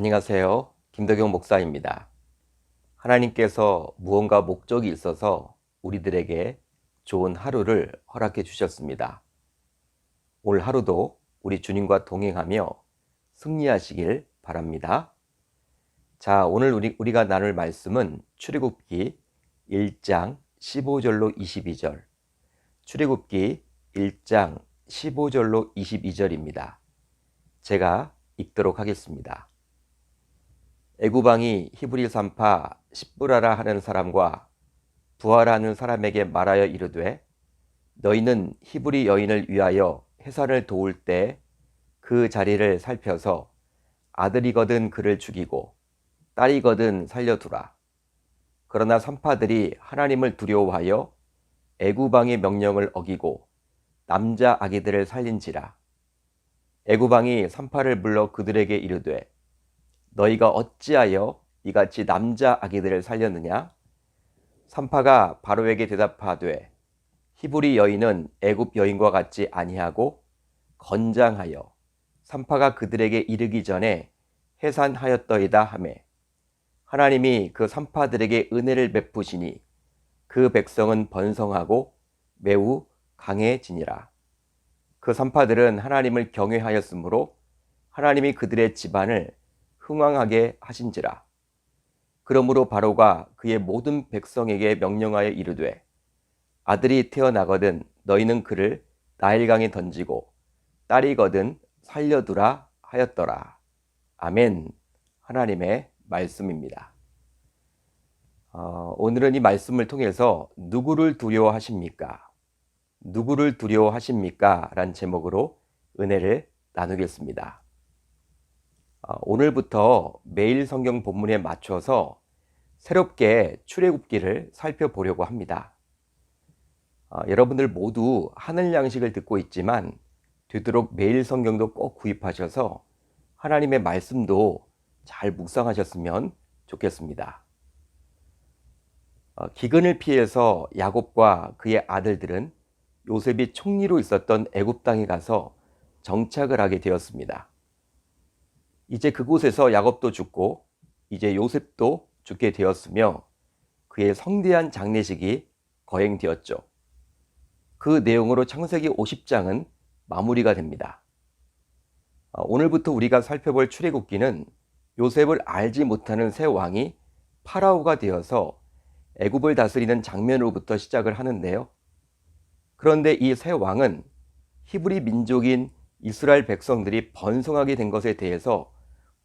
안녕하세요. 김덕용 목사입니다. 하나님께서 무언가 목적이 있어서 우리들에게 좋은 하루를 허락해 주셨습니다. 오늘 하루도 우리 주님과 동행하며 승리하시길 바랍니다. 자, 오늘 우리가 나눌 말씀은 출애굽기 1장 15절로 22절, 출애굽기 1장 15절로 22절입니다. 제가 읽도록 하겠습니다. 애굽왕이 히브리 산파 십브라라 하는 사람과 부하라는 사람에게 말하여 이르되, 너희는 히브리 여인을 위하여 해산을 도울 때 그 자리를 살펴서 아들이거든 그를 죽이고 딸이거든 살려두라. 그러나 산파들이 하나님을 두려워하여 애굽왕의 명령을 어기고 남자 아기들을 살린지라. 애굽왕이 산파를 불러 그들에게 이르되, 너희가 어찌하여 이같이 남자 아기들을 살렸느냐? 산파가 바로에게 대답하되, 히브리 여인은 애굽 여인과 같지 아니하고 건장하여 산파가 그들에게 이르기 전에 해산하였더이다 하매, 하나님이 그 산파들에게 은혜를 베푸시니 그 백성은 번성하고 매우 강해지니라. 그 산파들은 하나님을 경외하였으므로 하나님이 그들의 집안을 흥왕하게 하신지라. 그러므로 바로가 그의 모든 백성에게 명령하여 이르되, 아들이 태어나거든 너희는 그를 나일강에 던지고 딸이거든 살려두라 하였더라. 아멘. 하나님의 말씀입니다. 오늘은 이 말씀을 통해서 누구를 두려워하십니까? 누구를 두려워하십니까? 라는 제목으로 은혜를 나누겠습니다. 오늘부터 매일 성경 본문에 맞춰서 새롭게 출애굽기를 살펴보려고 합니다. 여러분들 모두 하늘 양식을 듣고 있지만 되도록 매일 성경도 꼭 구입하셔서 하나님의 말씀도 잘 묵상하셨으면 좋겠습니다. 기근을 피해서 야곱과 그의 아들들은 요셉이 총리로 있었던 애굽 땅에 가서 정착을 하게 되었습니다. 이제 그곳에서 야곱도 죽고 이제 요셉도 죽게 되었으며 그의 성대한 장례식이 거행되었죠. 그 내용으로 창세기 50장은 마무리가 됩니다. 오늘부터 우리가 살펴볼 출애굽기는 요셉을 알지 못하는 새 왕이 파라오가 되어서 애굽을 다스리는 장면으로부터 시작을 하는데요. 그런데 이 새 왕은 히브리 민족인 이스라엘 백성들이 번성하게 된 것에 대해서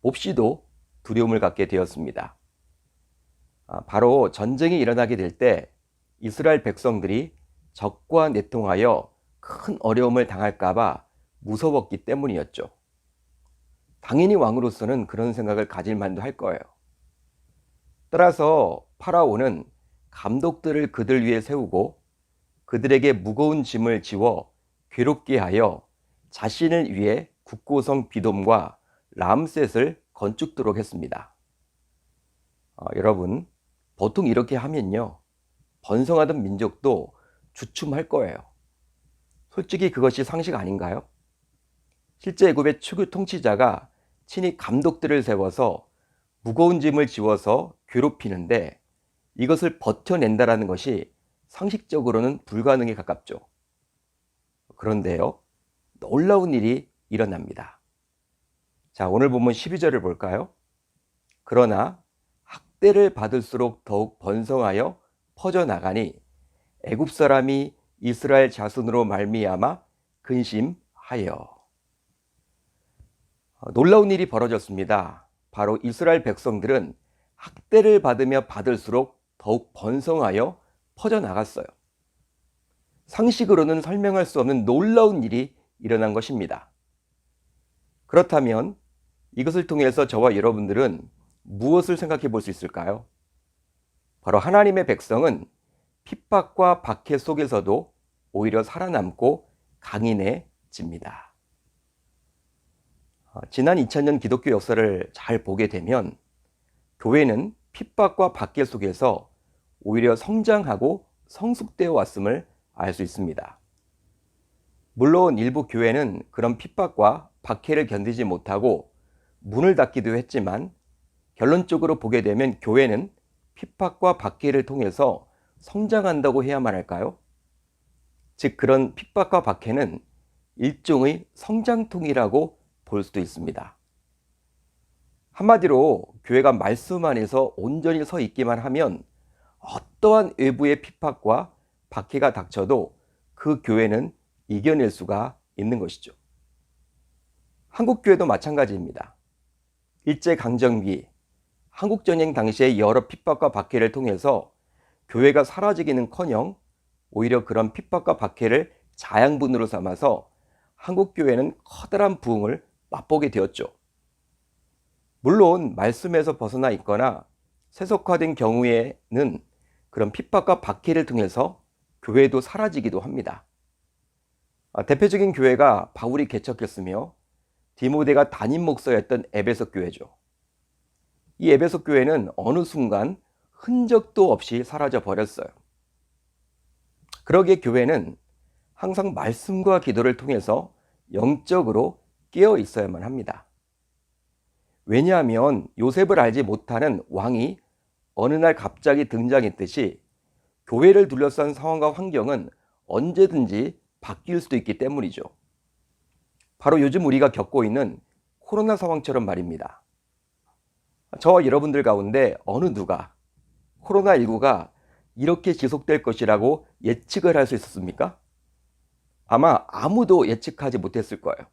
몹시도 두려움을 갖게 되었습니다. 바로 전쟁이 일어나게 될 때 이스라엘 백성들이 적과 내통하여 큰 어려움을 당할까봐 무서웠기 때문이었죠. 당연히 왕으로서는 그런 생각을 가질 만도 할 거예요. 따라서 파라오는 감독들을 그들 위에 세우고 그들에게 무거운 짐을 지워 괴롭게 하여 자신을 위해 국고성 비돔과 람셋을 건축토록 했습니다. 여러분, 보통 이렇게 하면요, 번성하던 민족도 주춤할 거예요. 솔직히 그것이 상식 아닌가요? 실제 애굽의 추구 통치자가 친히 감독들을 세워서 무거운 짐을 지워서 괴롭히는데 이것을 버텨낸다라는 것이 상식적으로는 불가능에 가깝죠. 그런데요, 놀라운 일이 일어납니다. 자, 오늘 본문 12절을 볼까요? 그러나 학대를 받을수록 더욱 번성하여 퍼져나가니 애굽 사람이 이스라엘 자손으로 말미암아 근심하여. 놀라운 일이 벌어졌습니다. 바로 이스라엘 백성들은 학대를 받으며 받을수록 더욱 번성하여 퍼져나갔어요. 상식으로는 설명할 수 없는 놀라운 일이 일어난 것입니다. 그렇다면 이것을 통해서 저와 여러분들은 무엇을 생각해 볼 수 있을까요? 바로 하나님의 백성은 핍박과 박해 속에서도 오히려 살아남고 강인해집니다. 지난 2000년 기독교 역사를 잘 보게 되면 교회는 핍박과 박해 속에서 오히려 성장하고 성숙되어 왔음을 알 수 있습니다. 물론 일부 교회는 그런 핍박과 박해를 견디지 못하고 문을 닫기도 했지만 결론적으로 보게 되면 교회는 핍박과 박해를 통해서 성장한다고 해야만 할까요? 즉 그런 핍박과 박해는 일종의 성장통이라고 볼 수도 있습니다. 한마디로 교회가 말씀 안에서 온전히 서 있기만 하면 어떠한 외부의 핍박과 박해가 닥쳐도 그 교회는 이겨낼 수가 있는 것이죠. 한국교회도 마찬가지입니다. 일제강점기, 한국전쟁 당시의 여러 핍박과 박해를 통해서 교회가 사라지기는커녕 오히려 그런 핍박과 박해를 자양분으로 삼아서 한국교회는 커다란 부흥을 맛보게 되었죠. 물론 말씀에서 벗어나 있거나 세속화된 경우에는 그런 핍박과 박해를 통해서 교회도 사라지기도 합니다. 대표적인 교회가 바울이 개척했으며 디모데가 담임 목사였던 에베소 교회죠. 이 에베소 교회는 어느 순간 흔적도 없이 사라져 버렸어요. 그러기에 교회는 항상 말씀과 기도를 통해서 영적으로 깨어 있어야만 합니다. 왜냐하면 요셉을 알지 못하는 왕이 어느 날 갑자기 등장했듯이 교회를 둘러싼 상황과 환경은 언제든지 바뀔 수도 있기 때문이죠. 바로 요즘 우리가 겪고 있는 코로나 상황처럼 말입니다. 저와 여러분들 가운데 어느 누가 코로나19가 이렇게 지속될 것이라고 예측을 할 수 있었습니까? 아마 아무도 예측하지 못했을 거예요.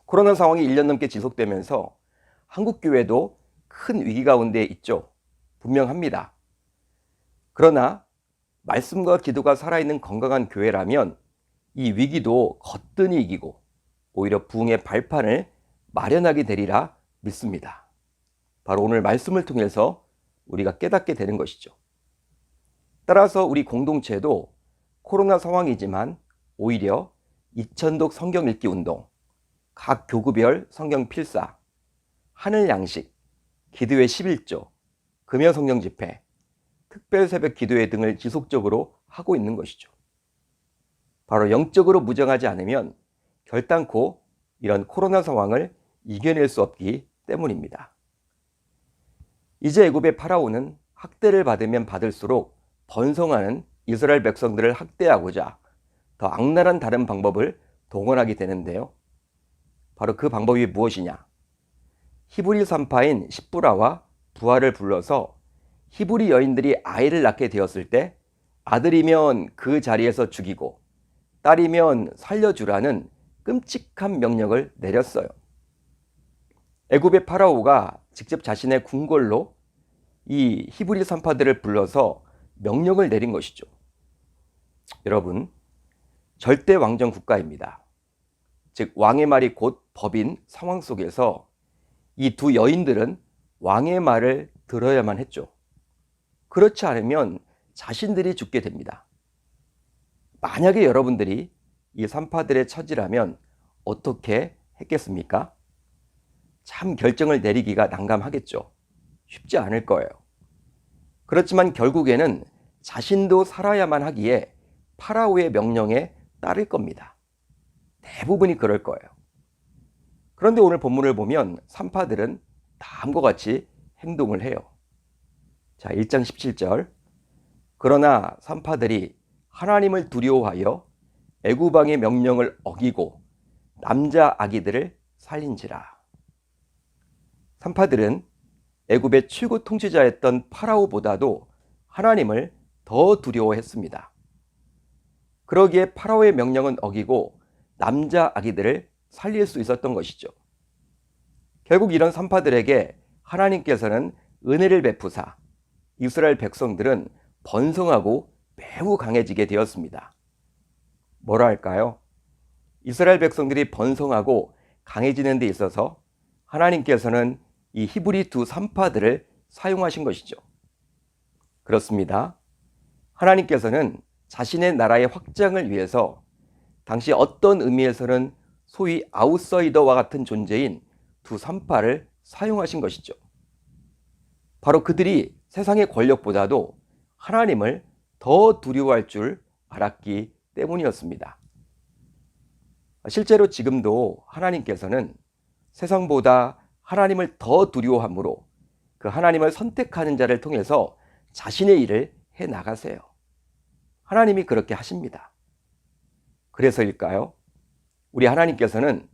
코로나 상황이 1년 넘게 지속되면서 한국교회도 큰 위기 가운데 있죠. 분명합니다. 그러나 말씀과 기도가 살아있는 건강한 교회라면 이 위기도 거뜬히 이기고 오히려 부흥의 발판을 마련하게 되리라 믿습니다. 바로 오늘 말씀을 통해서 우리가 깨닫게 되는 것이죠. 따라서 우리 공동체도 코로나 상황이지만 오히려 2000독 성경 읽기 운동, 각 교구별 성경 필사, 하늘 양식, 기도회 11조, 금요 성경 집회, 특별 새벽 기도회 등을 지속적으로 하고 있는 것이죠. 바로 영적으로 무장하지 않으면 결단코 이런 코로나 상황을 이겨낼 수 없기 때문입니다. 이제 애굽의 파라오는 학대를 받으면 받을수록 번성하는 이스라엘 백성들을 학대하고자 더 악랄한 다른 방법을 동원하게 되는데요. 바로 그 방법이 무엇이냐? 히브리 산파인 십부라와 부하를 불러서 히브리 여인들이 아이를 낳게 되었을 때 아들이면 그 자리에서 죽이고 딸이면 살려주라는 끔찍한 명령을 내렸어요. 애굽의 파라오가 직접 자신의 궁궐로 이 히브리 산파들을 불러서 명령을 내린 것이죠. 여러분, 절대 왕정 국가입니다. 즉 왕의 말이 곧 법인 상황 속에서 이 두 여인들은 왕의 말을 들어야만 했죠. 그렇지 않으면 자신들이 죽게 됩니다. 만약에 여러분들이 이 산파들의 처지라면 어떻게 했겠습니까? 참 결정을 내리기가 난감하겠죠. 쉽지 않을 거예요. 그렇지만 결국에는 자신도 살아야만 하기에 파라오의 명령에 따를 겁니다. 대부분이 그럴 거예요. 그런데 오늘 본문을 보면 산파들은 다음과 같이 행동을 해요. 자, 1장 17절. 그러나 산파들이 하나님을 두려워하여 애굽 왕의 명령을 어기고 남자 아기들을 살린지라. 산파들은 애굽의 최고 통치자였던 파라오보다도 하나님을 더 두려워했습니다. 그러기에 파라오의 명령은 어기고 남자 아기들을 살릴 수 있었던 것이죠. 결국 이런 산파들에게 하나님께서는 은혜를 베푸사 이스라엘 백성들은 번성하고 매우 강해지게 되었습니다. 뭐라 할까요? 이스라엘 백성들이 번성하고 강해지는 데 있어서 하나님께서는 이 히브리 두 산파들을 사용하신 것이죠. 그렇습니다. 하나님께서는 자신의 나라의 확장을 위해서 당시 어떤 의미에서는 소위 아웃사이더와 같은 존재인 두 산파를 사용하신 것이죠. 바로 그들이 세상의 권력보다도 하나님을 더 두려워할 줄 알았기 때문이었습니다. 실제로 지금도 하나님께서는 세상보다 하나님을 더 두려워함으로 그 하나님을 선택하는 자를 통해서 자신의 일을 해 나가세요. 하나님이 그렇게 하십니다. 그래서일까요? 우리 하나님께서는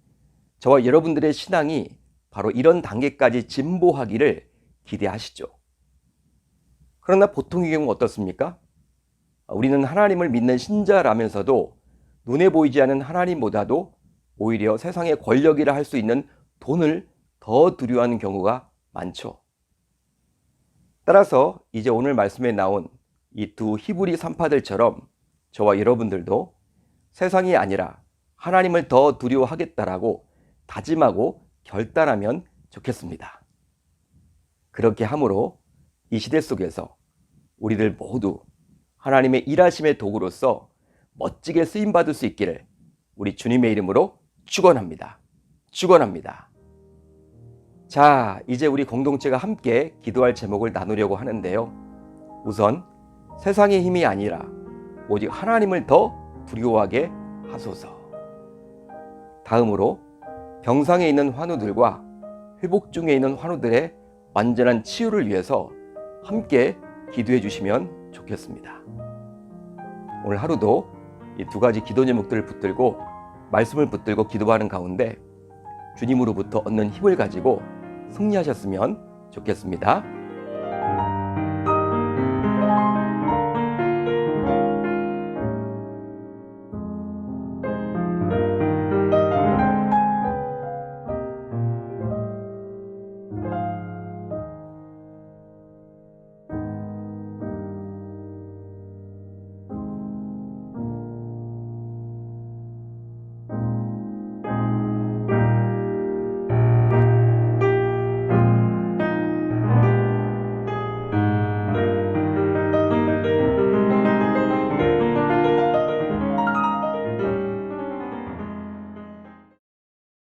저와 여러분들의 신앙이 바로 이런 단계까지 진보하기를 기대하시죠. 그러나 보통의 경우 어떻습니까? 우리는 하나님을 믿는 신자라면서도 눈에 보이지 않는 하나님보다도 오히려 세상의 권력이라 할 수 있는 돈을 더 두려워하는 경우가 많죠. 따라서 이제 오늘 말씀에 나온 이 두 히브리 산파들처럼 저와 여러분들도 세상이 아니라 하나님을 더 두려워하겠다라고 다짐하고 결단하면 좋겠습니다. 그렇게 함으로 이 시대 속에서 우리들 모두 하나님의 일하심의 도구로서 멋지게 쓰임받을 수 있기를 우리 주님의 이름으로 축원합니다. 축원합니다. 자, 이제 우리 공동체가 함께 기도할 제목을 나누려고 하는데요. 우선 세상의 힘이 아니라 오직 하나님을 더 두려워하게 하소서. 다음으로 병상에 있는 환우들과 회복 중에 있는 환우들의 완전한 치유를 위해서 함께 기도해 주시면 좋겠습니다. 오늘 하루도 이 두 가지 기도 제목들을 붙들고 말씀을 붙들고 기도하는 가운데 주님으로부터 얻는 힘을 가지고 승리하셨으면 좋겠습니다.